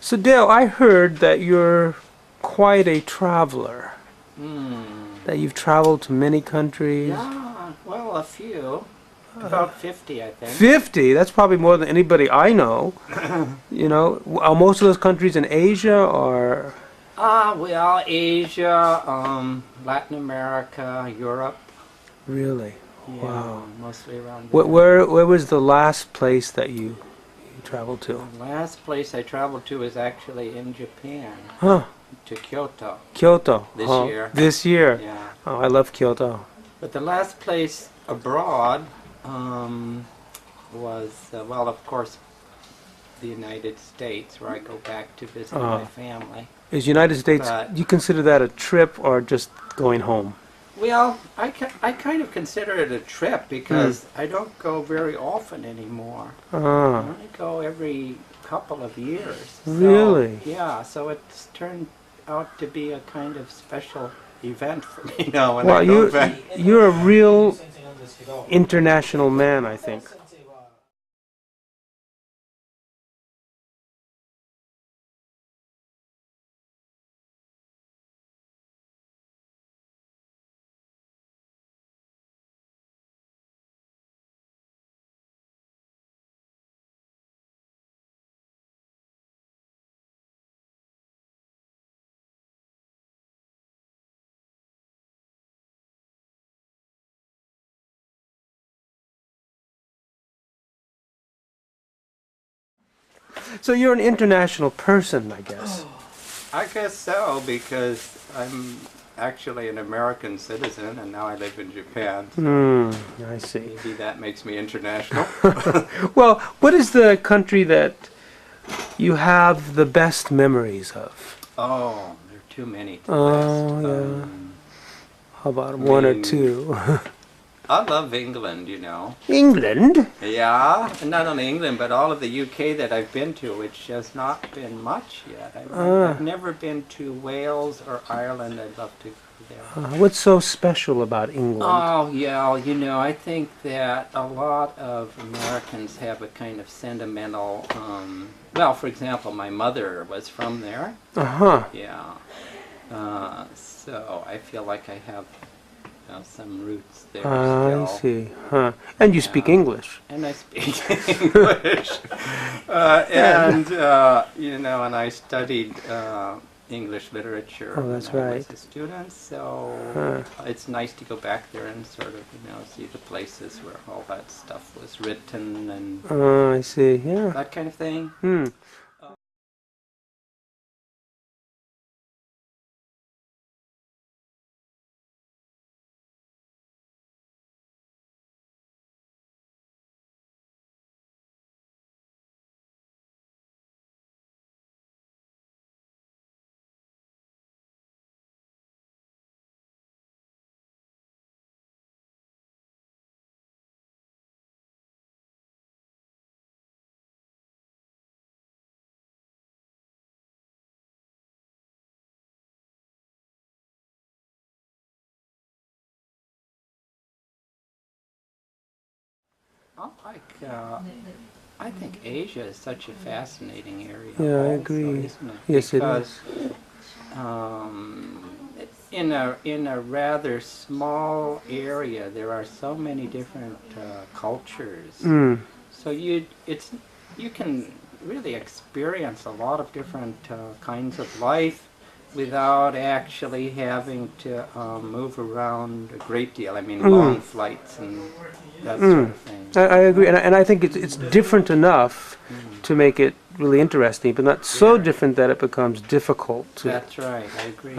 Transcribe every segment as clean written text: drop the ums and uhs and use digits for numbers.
So Dale, I heard that you're quite a traveler. That you've traveled to many countries. Yeah, well, a few. About 50, I think. 50? That's probably more than anybody I know. You know, are most of those countries in Asia or? Well, Asia, Latin America, Europe. Really? Yeah, Wow. mostly around Where, there. where was the last place that you traveled to? The last place I traveled to is actually in Japan, Huh. to Kyoto. Kyoto. This huh? year. This year. Yeah. Oh, I love Kyoto. But the last place abroad was, well, of course, the United States, where I go back to visit my family. Is United States, But- do you consider that a trip or just going home? Well, I kind of consider it a trip because I don't go very often anymore. I only go every couple of years. So, Really? Yeah, so it's turned out to be a kind of special event for me now when Well, I go back. you're a real international man, I think. So you're an international person, I guess. I guess so, because I'm actually an American citizen and now I live in Japan. So I see. maybe that makes me international. Well, what is the country that you have the best memories of? Oh, there are too many to Oh, list. yeah. How about one or mean- two? I love England, you know. England? Yeah, and not only England, but all of the UK that I've been to, which has not been much yet. I've never been to Wales or Ireland. I'd love to go there. What's so special about England? Oh, yeah, you know, I think that a lot of Americans have a kind of sentimental, well, for example, my mother was from there. Uh-huh. Yeah. So I feel like I have some roots there I still. see. Huh. And you speak English. And I speak English. You know, and I studied English literature Oh, that's when I right. was a student, so it's nice to go back there and sort of, you know, see the places where all that stuff was written and I see. Yeah. that kind of thing. I think Asia is such a fascinating area. Yeah, I also, agree. isn't it? Yes, it because, is. in a rather small area, there are so many different cultures. So you can really experience a lot of different kinds of life without actually having to move around a great deal. I mean, long flights and that sort of thing. I agree, and I think it's different enough to make it really interesting, but not so different that it becomes difficult to. That's right, I agree.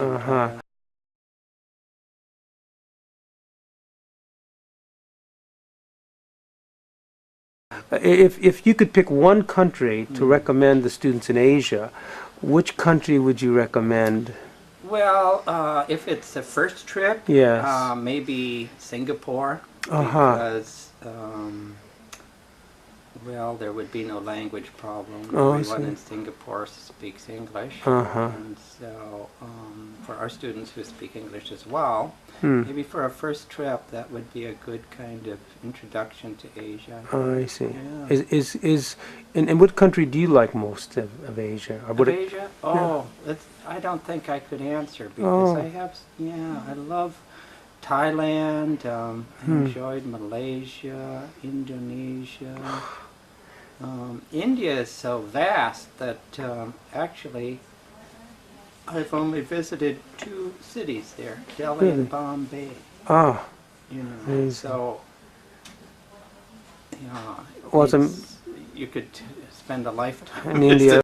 If you could pick one country to recommend the students in Asia, which country would you recommend? Well, if it's a first trip, Yes. maybe Singapore, Uh-huh. because Well, there would be no language problem. Oh, I Everyone see. in Singapore speaks English. Uh-huh. And so for our students who speak English as well, Hmm. maybe for a first trip, that would be a good kind of introduction to Asia. Oh, I see. Yeah. And what country do you like most of Asia? Or Of would it, Asia? Oh, I don't think I could answer because Oh. I have, I love Thailand, I enjoyed Malaysia, Indonesia. India is so vast that actually I've only visited 2 cities there, Delhi Really? and Bombay. ah, You know, Amazing. so yeah, Well, it's- you could spend a lifetime in India,